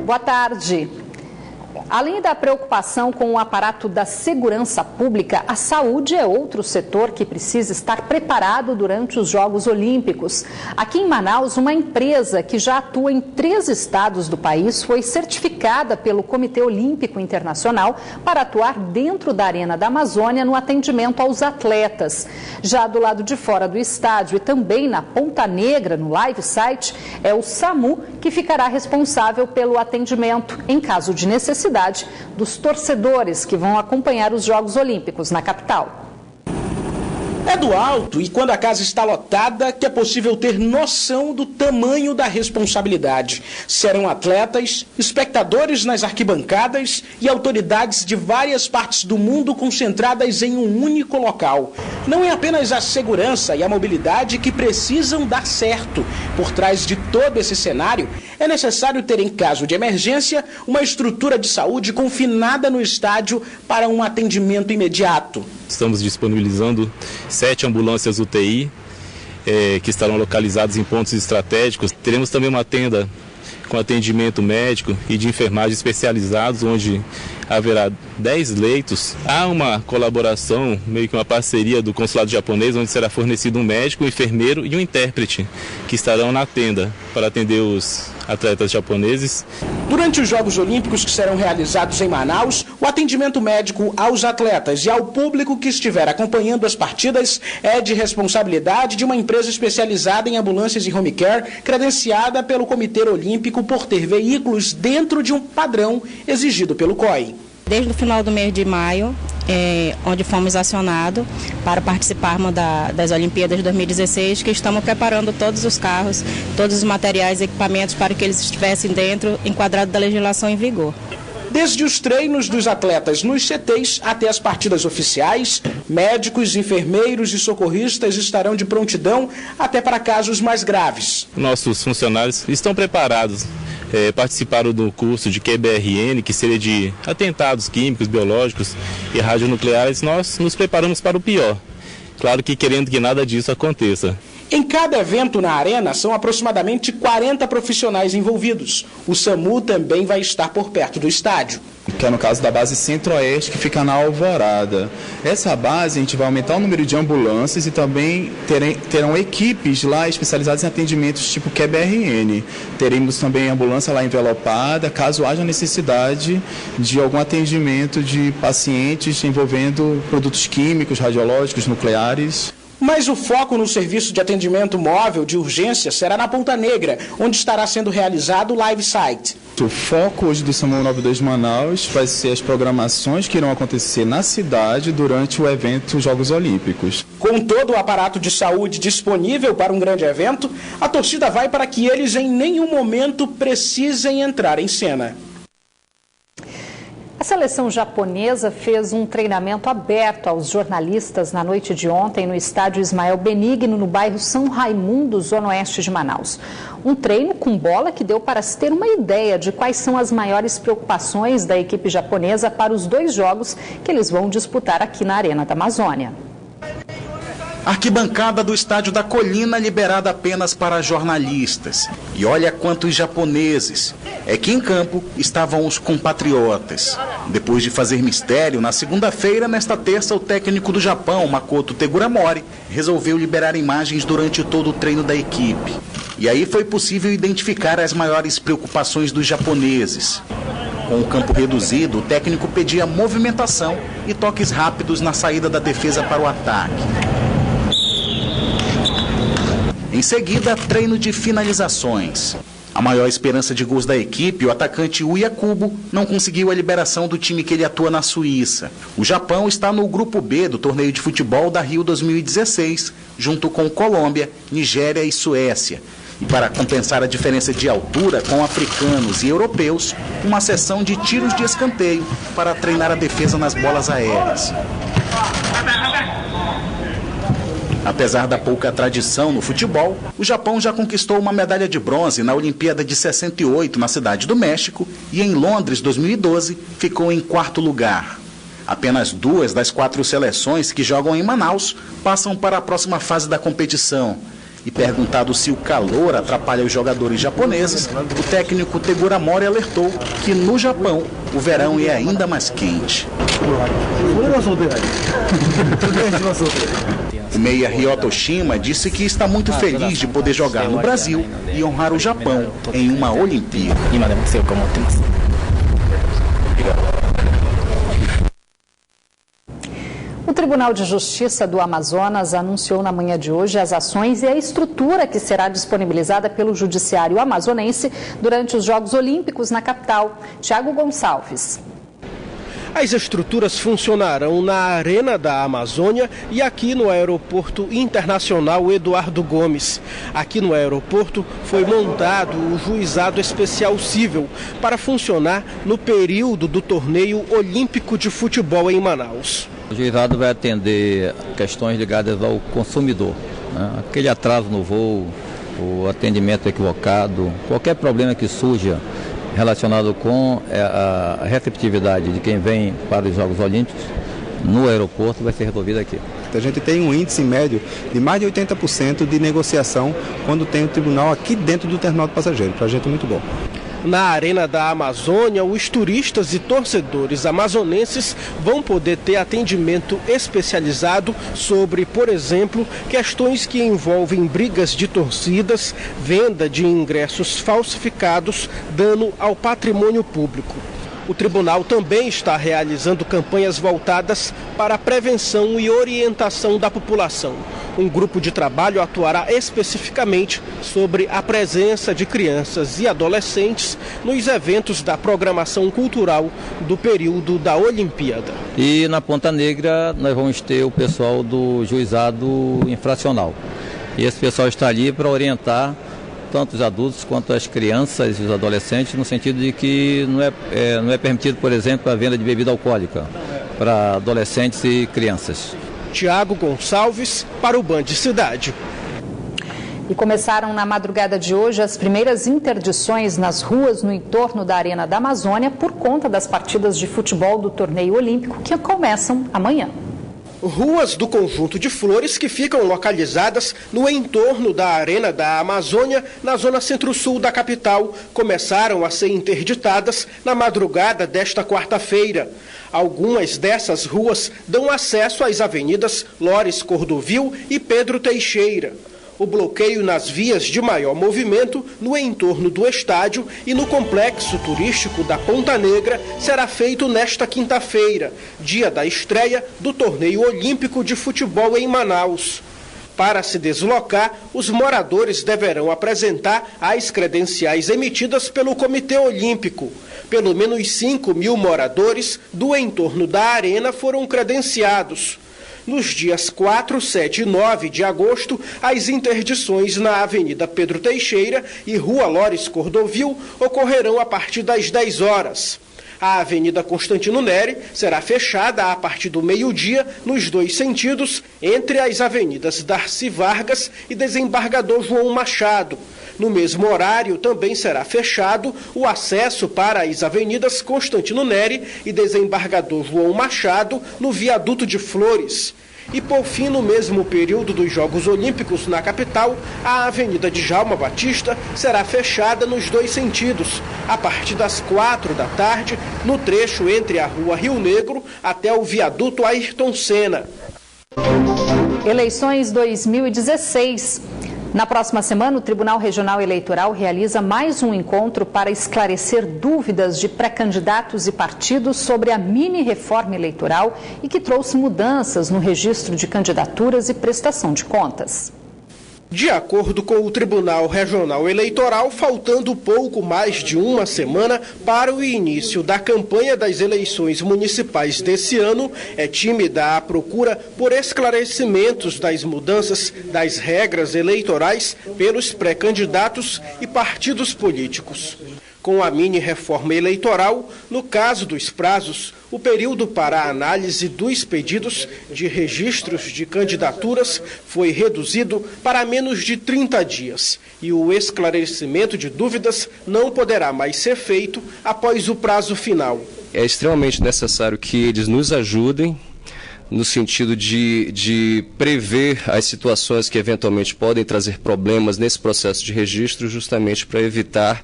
Boa tarde. Além da preocupação com o aparato da segurança pública, a saúde é outro setor que precisa estar preparado durante os Jogos Olímpicos. Aqui em Manaus, uma empresa que já atua em 3 estados do país foi certificada pelo Comitê Olímpico Internacional para atuar dentro da Arena da Amazônia no atendimento aos atletas. Já do lado de fora do estádio e também na Ponta Negra, no live site, é o SAMU que ficará responsável pelo atendimento em caso de necessidade dos torcedores que vão acompanhar os Jogos Olímpicos na capital. É do alto e quando a casa está lotada que é possível ter noção do tamanho da responsabilidade. Serão atletas, espectadores nas arquibancadas e autoridades de várias partes do mundo concentradas em um único local. Não é apenas a segurança e a mobilidade que precisam dar certo. Por trás de todo esse cenário, é necessário ter, em caso de emergência, uma estrutura de saúde confinada no estádio para um atendimento imediato. Estamos disponibilizando 7 ambulâncias UTI, que estarão localizadas em pontos estratégicos. Teremos também uma tenda com atendimento médico e de enfermagem especializados, onde haverá 10 leitos. Há uma colaboração, meio que uma parceria do consulado japonês, onde será fornecido um médico, um enfermeiro e um intérprete, que estarão na tenda para atender os atletas japoneses. Durante os Jogos Olímpicos que serão realizados em Manaus, o atendimento médico aos atletas e ao público que estiver acompanhando as partidas é de responsabilidade de uma empresa especializada em ambulâncias e home care, credenciada pelo Comitê Olímpico por ter veículos dentro de um padrão exigido pelo COI. Desde o final do mês de maio, onde fomos acionados para participarmos das Olimpíadas de 2016, que estamos preparando todos os carros, todos os materiais e equipamentos para que eles estivessem dentro, enquadrados da legislação em vigor. Desde os treinos dos atletas nos CTs até as partidas oficiais, médicos, enfermeiros e socorristas estarão de prontidão até para casos mais graves. Nossos funcionários estão preparados. Participaram do curso de QBRN, que seria de atentados químicos, biológicos e radionucleares. Nós nos preparamos para o pior. Claro que querendo que nada disso aconteça. Em cada evento na arena são aproximadamente 40 profissionais envolvidos. O SAMU também vai estar por perto do estádio. Que é no caso da base Centro-Oeste, que fica na Alvorada. Essa base a gente vai aumentar o número de ambulâncias e também terão equipes lá especializadas em atendimentos tipo QBRN. Teremos também ambulância lá envelopada, caso haja necessidade de algum atendimento de pacientes envolvendo produtos químicos, radiológicos, nucleares. Mas o foco no serviço de atendimento móvel de urgência será na Ponta Negra, onde estará sendo realizado o live site. O foco hoje do SAMU 92 Manaus vai ser as programações que irão acontecer na cidade durante o evento Jogos Olímpicos. Com todo o aparato de saúde disponível para um grande evento, a torcida vai para que eles em nenhum momento precisem entrar em cena. A seleção japonesa fez um treinamento aberto aos jornalistas na noite de ontem no estádio Ismael Benigno, no bairro São Raimundo, zona oeste de Manaus. Um treino com bola que deu para se ter uma ideia de quais são as maiores preocupações da equipe japonesa para os 2 jogos que eles vão disputar aqui na Arena da Amazônia. Arquibancada do Estádio da Colina liberada apenas para jornalistas. E olha quantos japoneses. É que em campo estavam os compatriotas. Depois de fazer mistério, na segunda-feira, nesta terça, o técnico do Japão, Makoto Teguramori, resolveu liberar imagens durante todo o treino da equipe. E aí foi possível identificar as maiores preocupações dos japoneses. Com o campo reduzido, o técnico pedia movimentação e toques rápidos na saída da defesa para o ataque. Em seguida, treino de finalizações. A maior esperança de gols da equipe, o atacante Uia Kubo, não conseguiu a liberação do time que ele atua na Suíça. O Japão está no grupo B do torneio de futebol da Rio 2016, junto com Colômbia, Nigéria e Suécia. E para compensar a diferença de altura com africanos e europeus, uma sessão de tiros de escanteio para treinar a defesa nas bolas aéreas. Apesar da pouca tradição no futebol, o Japão já conquistou uma medalha de bronze na Olimpíada de 68 na Cidade do México e em Londres 2012 ficou em 4º lugar. Apenas 2 das 4 seleções que jogam em Manaus passam para a próxima fase da competição. E perguntado se o calor atrapalha os jogadores japoneses, o técnico Tegura Mori alertou que no Japão o verão é ainda mais quente. O meia Ryota Shima disse que está muito feliz de poder jogar no Brasil e honrar o Japão em uma Olimpíada. O Tribunal de Justiça do Amazonas anunciou na manhã de hoje as ações e a estrutura que será disponibilizada pelo Judiciário amazonense durante os Jogos Olímpicos na capital. Tiago Gonçalves. As estruturas funcionarão na Arena da Amazônia e aqui no Aeroporto Internacional Eduardo Gomes. Aqui no aeroporto foi montado o Juizado Especial Cível para funcionar no período do Torneio Olímpico de Futebol em Manaus. O juizado vai atender questões ligadas ao consumidor, né? Aquele atraso no voo, o atendimento equivocado, qualquer problema que surja relacionado com a receptividade de quem vem para os Jogos Olímpicos no aeroporto vai ser resolvido aqui. A gente tem um índice médio de mais de 80% de negociação quando tem o tribunal aqui dentro do terminal de passageiro. Para a gente é muito bom. Na Arena da Amazônia, os turistas e torcedores amazonenses vão poder ter atendimento especializado sobre, por exemplo, questões que envolvem brigas de torcidas, venda de ingressos falsificados, dano ao patrimônio público. O tribunal também está realizando campanhas voltadas para a prevenção e orientação da população. Um grupo de trabalho atuará especificamente sobre a presença de crianças e adolescentes nos eventos da programação cultural do período da Olimpíada. E na Ponta Negra nós vamos ter o pessoal do juizado infracional. E esse pessoal está ali para orientar tanto os adultos quanto as crianças e os adolescentes, no sentido de que não é permitido, por exemplo, a venda de bebida alcoólica para adolescentes e crianças. Tiago Gonçalves para o Band Cidade. E começaram na madrugada de hoje as primeiras interdições nas ruas no entorno da Arena da Amazônia por conta das partidas de futebol do torneio olímpico que começam amanhã. Ruas do conjunto de flores que ficam localizadas no entorno da Arena da Amazônia, na zona centro-sul da capital, começaram a ser interditadas na madrugada desta quarta-feira. Algumas dessas ruas dão acesso às avenidas Lores Cordovil e Pedro Teixeira. O bloqueio nas vias de maior movimento no entorno do estádio e no complexo turístico da Ponta Negra será feito nesta quinta-feira, dia da estreia do Torneio Olímpico de Futebol em Manaus. Para se deslocar, os moradores deverão apresentar as credenciais emitidas pelo Comitê Olímpico. Pelo menos 5.000 moradores do entorno da arena foram credenciados. Nos dias 4, 7 e 9 de agosto, as interdições na Avenida Pedro Teixeira e Rua Lores Cordovil ocorrerão a partir das 10 horas. A Avenida Constantino Neri será fechada a partir do meio-dia nos dois sentidos, entre as avenidas Darcy Vargas e Desembargador João Machado. No mesmo horário, também será fechado o acesso para as avenidas Constantino Neri e Desembargador João Machado no Viaduto de Flores. E, por fim, no mesmo período dos Jogos Olímpicos na capital, a Avenida Djalma Batista será fechada nos dois sentidos, a partir das 4 da tarde, no trecho entre a Rua Rio Negro até o Viaduto Ayrton Senna. Eleições 2016. Na próxima semana, o Tribunal Regional Eleitoral realiza mais um encontro para esclarecer dúvidas de pré-candidatos e partidos sobre a mini-reforma eleitoral e que trouxe mudanças no registro de candidaturas e prestação de contas. De acordo com o Tribunal Regional Eleitoral, faltando pouco mais de uma semana para o início da campanha das eleições municipais desse ano, é tímida a procura por esclarecimentos das mudanças das regras eleitorais pelos pré-candidatos e partidos políticos. Com a mini-reforma eleitoral, no caso dos prazos, o período para a análise dos pedidos de registros de candidaturas foi reduzido para menos de 30 dias e o esclarecimento de dúvidas não poderá mais ser feito após o prazo final. É extremamente necessário que eles nos ajudem no sentido de prever as situações que eventualmente podem trazer problemas nesse processo de registro, justamente para evitar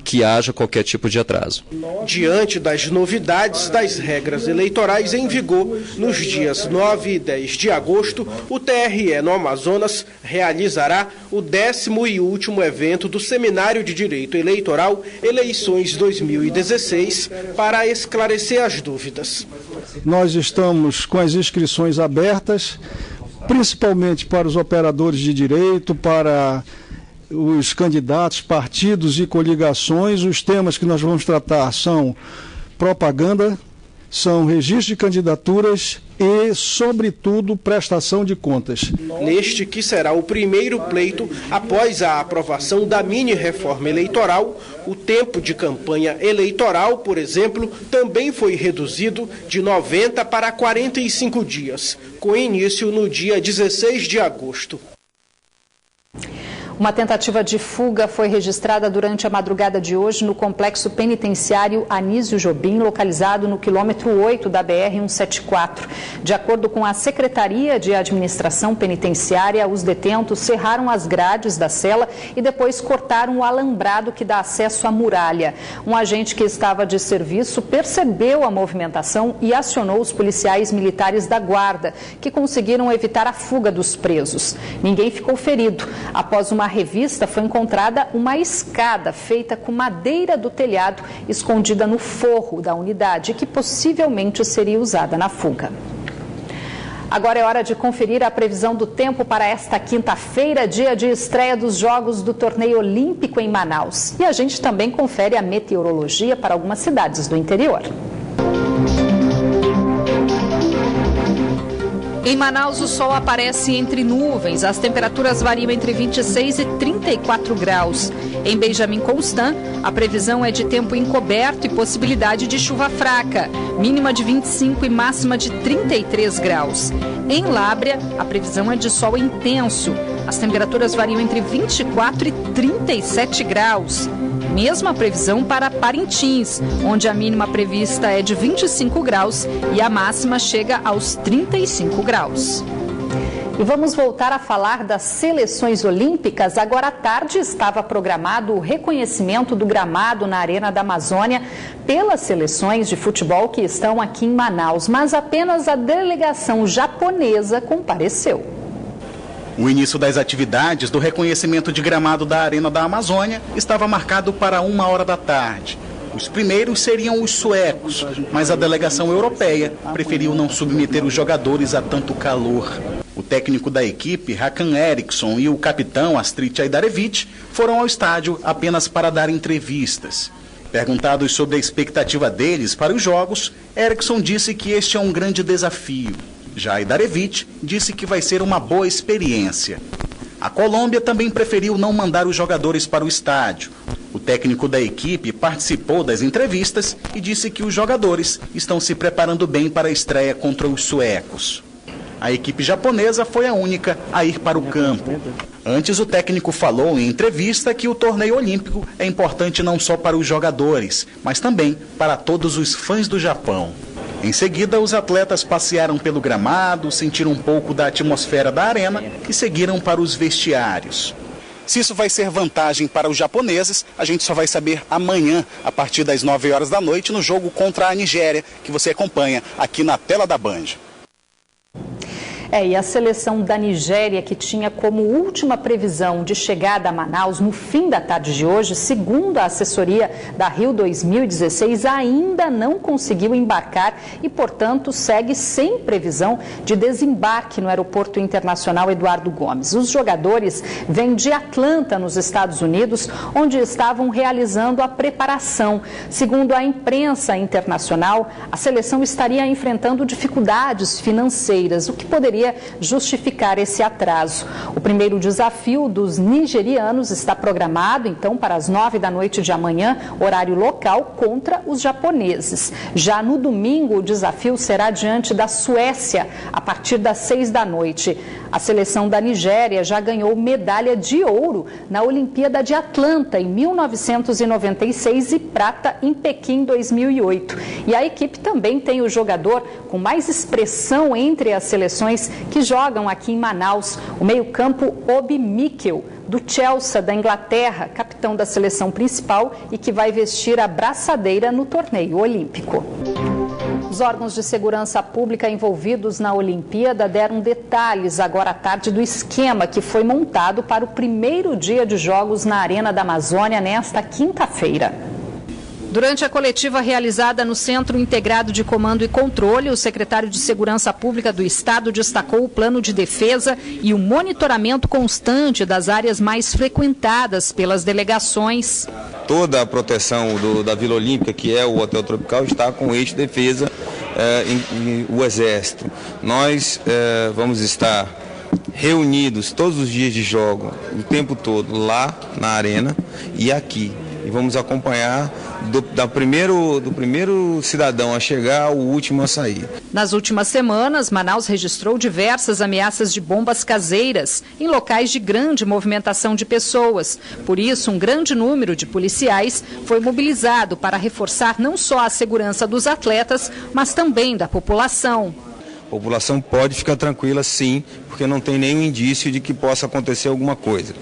que haja qualquer tipo de atraso. Diante das novidades das regras eleitorais em vigor, nos dias 9 e 10 de agosto, o TRE no Amazonas realizará o 10º e último evento do Seminário de Direito Eleitoral Eleições 2016 para esclarecer as dúvidas. Nós estamos com as inscrições abertas, principalmente para os operadores de direito, para os candidatos, partidos e coligações. Os temas que nós vamos tratar são propaganda, são registro de candidaturas e, sobretudo, prestação de contas. Neste que será o primeiro pleito após a aprovação da mini-reforma eleitoral, o tempo de campanha eleitoral, por exemplo, também foi reduzido de 90 para 45 dias, com início no dia 16 de agosto. Uma tentativa de fuga foi registrada durante a madrugada de hoje no complexo penitenciário Anísio Jobim, localizado no quilômetro 8 da BR-174. De acordo com a Secretaria de Administração Penitenciária, os detentos cerraram as grades da cela e depois cortaram o alambrado que dá acesso à muralha. Um agente que estava de serviço percebeu a movimentação e acionou os policiais militares da guarda, que conseguiram evitar a fuga dos presos. Ninguém ficou ferido. Após uma revista, foi encontrada uma escada feita com madeira do telhado escondida no forro da unidade, que possivelmente seria usada na fuga. Agora é hora de conferir a previsão do tempo para esta quinta-feira, dia de estreia dos Jogos do Torneio Olímpico em Manaus. E a gente também confere a meteorologia para algumas cidades do interior. Em Manaus, o sol aparece entre nuvens. As temperaturas variam entre 26 e 34 graus. Em Benjamin Constant, a previsão é de tempo encoberto e possibilidade de chuva fraca, mínima de 25 e máxima de 33 graus. Em Lábrea, a previsão é de sol intenso. As temperaturas variam entre 24 e 37 graus. Mesma previsão para Parintins, onde a mínima prevista é de 25 graus e a máxima chega aos 35 graus. E vamos voltar a falar das seleções olímpicas. Agora à tarde estava programado o reconhecimento do gramado na Arena da Amazônia pelas seleções de futebol que estão aqui em Manaus, mas apenas a delegação japonesa compareceu. O início das atividades do reconhecimento de gramado da Arena da Amazônia estava marcado para 1h da tarde. Os primeiros seriam os suecos, mas a delegação europeia preferiu não submeter os jogadores a tanto calor. O técnico da equipe, Hakan Eriksson, e o capitão, Astrid Ajdarevic, foram ao estádio apenas para dar entrevistas. Perguntados sobre a expectativa deles para os jogos, Eriksson disse que este é um grande desafio. Já Ajdarevic disse que vai ser uma boa experiência. A Colômbia também preferiu não mandar os jogadores para o estádio. O técnico da equipe participou das entrevistas e disse que os jogadores estão se preparando bem para a estreia contra os suecos. A equipe japonesa foi a única a ir para o campo. Antes, o técnico falou em entrevista que o torneio olímpico é importante não só para os jogadores, mas também para todos os fãs do Japão. Em seguida, os atletas passearam pelo gramado, sentiram um pouco da atmosfera da arena e seguiram para os vestiários. Se isso vai ser vantagem para os japoneses, a gente só vai saber amanhã, a partir das 9h da noite, no jogo contra a Nigéria, que você acompanha aqui na tela da Band. E a seleção da Nigéria, que tinha como última previsão de chegada a Manaus no fim da tarde de hoje, segundo a assessoria da Rio 2016, ainda não conseguiu embarcar e, portanto, segue sem previsão de desembarque no Aeroporto Internacional Eduardo Gomes. Os jogadores vêm de Atlanta, nos Estados Unidos, onde estavam realizando a preparação. Segundo a imprensa internacional, a seleção estaria enfrentando dificuldades financeiras, o que poderia poderia justificar esse atraso. O primeiro desafio dos nigerianos está programado, então, para as 9 da noite de amanhã, horário local, contra os japoneses. Já no domingo, o desafio será diante da Suécia, a partir das 6 da noite. A seleção da Nigéria já ganhou medalha de ouro na Olimpíada de Atlanta, em 1996, e prata em Pequim, 2008. E a equipe também tem o jogador com mais expressão entre as seleções que jogam aqui em Manaus, o meio-campo Obi Mikel, do Chelsea, da Inglaterra, capitão da seleção principal e que vai vestir a braçadeira no torneio olímpico. Os órgãos de segurança pública envolvidos na Olimpíada deram detalhes agora à tarde do esquema que foi montado para o primeiro dia de jogos na Arena da Amazônia nesta quinta-feira. Durante a coletiva realizada no Centro Integrado de Comando e Controle, o secretário de Segurança Pública do Estado destacou o plano de defesa e o monitoramento constante das áreas mais frequentadas pelas delegações. Toda a proteção da Vila Olímpica, que é o Hotel Tropical, está com o eixo de defesa o Exército. Nós vamos estar reunidos todos os dias de jogo, o tempo todo, lá na arena e aqui. E vamos acompanhar do primeiro cidadão a chegar ao último a sair. Nas últimas semanas, Manaus registrou diversas ameaças de bombas caseiras em locais de grande movimentação de pessoas. Por isso, um grande número de policiais foi mobilizado para reforçar não só a segurança dos atletas, mas também da população. A população pode ficar tranquila, sim, porque não tem nenhum indício de que possa acontecer alguma coisa.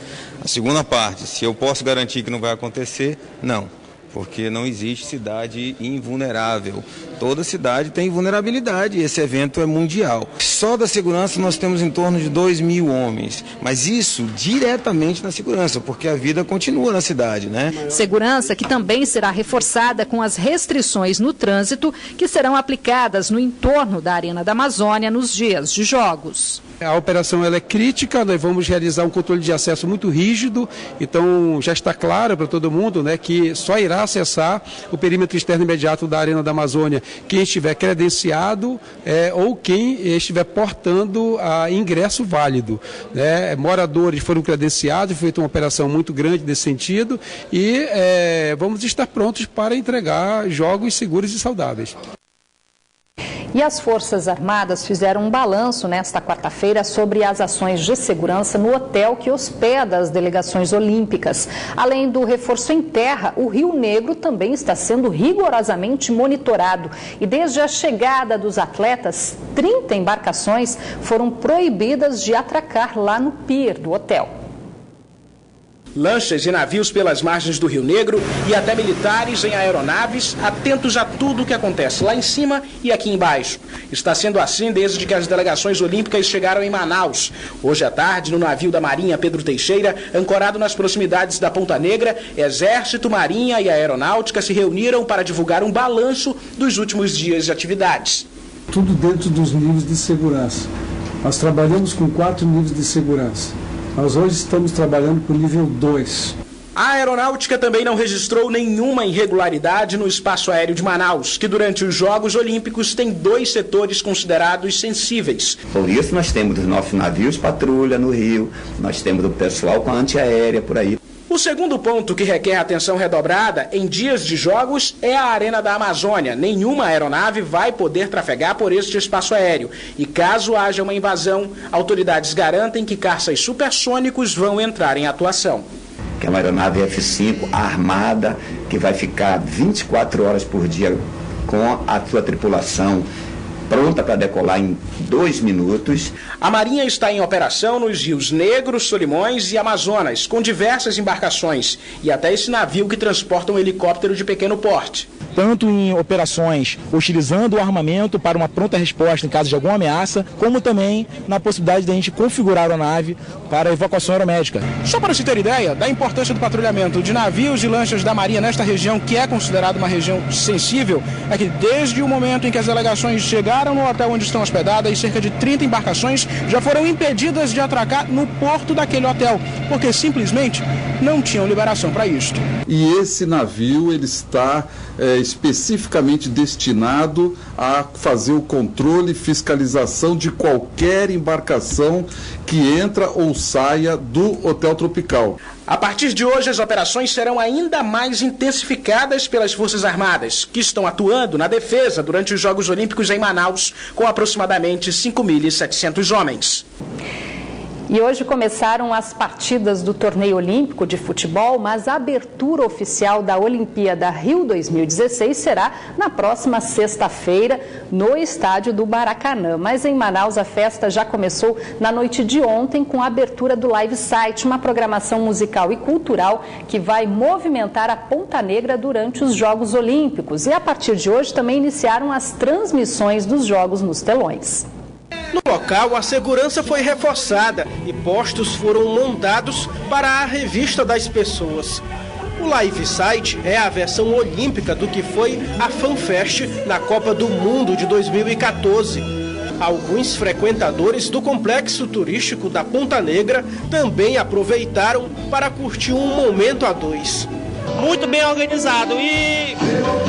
A segunda parte, se eu posso garantir que não vai acontecer, não, porque não existe cidade invulnerável. Toda cidade tem vulnerabilidade e esse evento é mundial. Só da segurança nós temos em torno de 2.000 homens, mas isso diretamente na segurança, porque a vida continua na cidade, né? Segurança que também será reforçada com as restrições no trânsito que serão aplicadas no entorno da Arena da Amazônia nos dias de jogos. A operação ela é crítica, nós vamos realizar um controle de acesso muito rígido, então já está claro para todo mundo, né, que só irá acessar o perímetro externo imediato da Arena da Amazônia quem estiver credenciado ou quem estiver portando ingresso válido, né? Moradores foram credenciados, foi feita uma operação muito grande nesse sentido e vamos estar prontos para entregar jogos seguros e saudáveis. E as Forças Armadas fizeram um balanço nesta quarta-feira sobre as ações de segurança no hotel que hospeda as delegações olímpicas. Além do reforço em terra, o Rio Negro também está sendo rigorosamente monitorado. E desde a chegada dos atletas, 30 embarcações foram proibidas de atracar lá no pier do hotel. Lanchas e navios pelas margens do Rio Negro e até militares em aeronaves, atentos a tudo o que acontece lá em cima e aqui embaixo. Está sendo assim desde que as delegações olímpicas chegaram em Manaus. Hoje à tarde, no navio da Marinha Pedro Teixeira, ancorado nas proximidades da Ponta Negra, Exército, Marinha e Aeronáutica se reuniram para divulgar um balanço dos últimos dias de atividades. Tudo dentro dos níveis de segurança. Nós trabalhamos com 4 níveis de segurança. Nós hoje estamos trabalhando para o nível 2. A Aeronáutica também não registrou nenhuma irregularidade no espaço aéreo de Manaus, que durante os Jogos Olímpicos tem 2 setores considerados sensíveis. Por isso nós temos os nossos navios patrulha no Rio, nós temos o pessoal com a antiaérea por aí. O segundo ponto que requer atenção redobrada em dias de jogos é a Arena da Amazônia. Nenhuma aeronave vai poder trafegar por este espaço aéreo. E caso haja uma invasão, autoridades garantem que caças supersônicos vão entrar em atuação. Que é uma aeronave F-5 armada, que vai ficar 24 horas por dia com a sua tripulação pronta para decolar em 2 minutos. A Marinha está em operação nos rios Negro, Solimões e Amazonas, com diversas embarcações e até esse navio que transporta um helicóptero de pequeno porte. Tanto em operações utilizando o armamento para uma pronta resposta em caso de alguma ameaça, como também na possibilidade de a gente configurar a nave para evacuação aeromédica. Só para se ter ideia da importância do patrulhamento de navios e lanchas da Marinha nesta região, que é considerada uma região sensível, é que desde o momento em que as delegações chegaram no hotel onde estão hospedadas, cerca de 30 embarcações já foram impedidas de atracar no porto daquele hotel, porque simplesmente não tinham liberação para isto. E esse navio ele está especificamente destinado a fazer o controle e fiscalização de qualquer embarcação que entra ou saia do Hotel Tropical. A partir de hoje, as operações serão ainda mais intensificadas pelas Forças Armadas, que estão atuando na defesa durante os Jogos Olímpicos em Manaus, com aproximadamente 5.700 homens. E hoje começaram as partidas do torneio olímpico de futebol, mas a abertura oficial da Olimpíada Rio 2016 será na próxima sexta-feira no estádio do Maracanã. Mas em Manaus a festa já começou na noite de ontem com a abertura do Live Site, uma programação musical e cultural que vai movimentar a Ponta Negra durante os Jogos Olímpicos. E a partir de hoje também iniciaram as transmissões dos jogos nos telões. No local, a segurança foi reforçada e postos foram montados para a revista das pessoas. O Live Site é a versão olímpica do que foi a FanFest na Copa do Mundo de 2014. Alguns frequentadores do complexo turístico da Ponta Negra também aproveitaram para curtir um momento a dois. Muito bem organizado e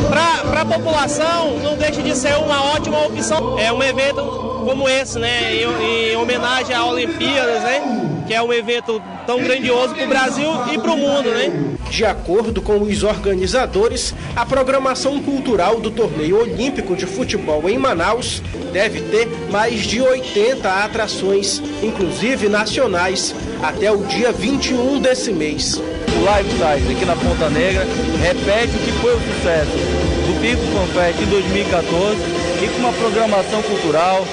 para a população não deixa de ser uma ótima opção. É um evento como esse, né, em homenagem à Olimpíadas, né, que é um evento tão grandioso para o Brasil e para o mundo, né. De acordo com os organizadores, a programação cultural do torneio olímpico de futebol em Manaus deve ter mais de 80 atrações, inclusive nacionais, até o dia 21 desse mês. O Live Site aqui na Ponta Negra repete o que foi o sucesso do Pico FanFest em 2014 e com uma programação cultural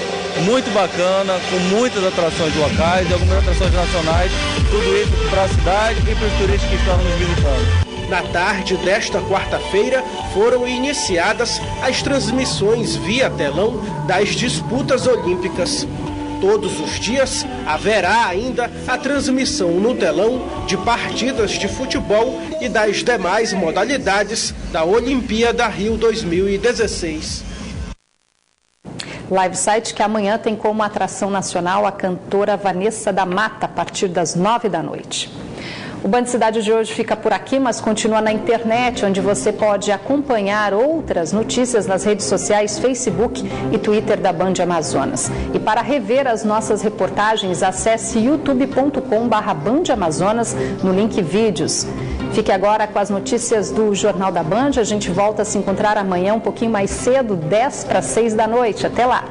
muito bacana, com muitas atrações locais e algumas atrações nacionais, tudo isso para a cidade e para os turistas que estão nos visitando. Na tarde desta quarta-feira foram iniciadas as transmissões via telão das disputas olímpicas. Todos os dias haverá ainda a transmissão no telão de partidas de futebol e das demais modalidades da Olimpíada Rio 2016. Live Site que amanhã tem como atração nacional a cantora Vanessa da Mata, a partir das 9 da noite. O Band Cidade de hoje fica por aqui, mas continua na internet, onde você pode acompanhar outras notícias nas redes sociais, Facebook e Twitter da Band Amazonas. E para rever as nossas reportagens, acesse youtube.com/Band Amazonas no link vídeos. Fique agora com as notícias do Jornal da Band. A gente volta a se encontrar amanhã um pouquinho mais cedo, 5:50 da noite. Até lá!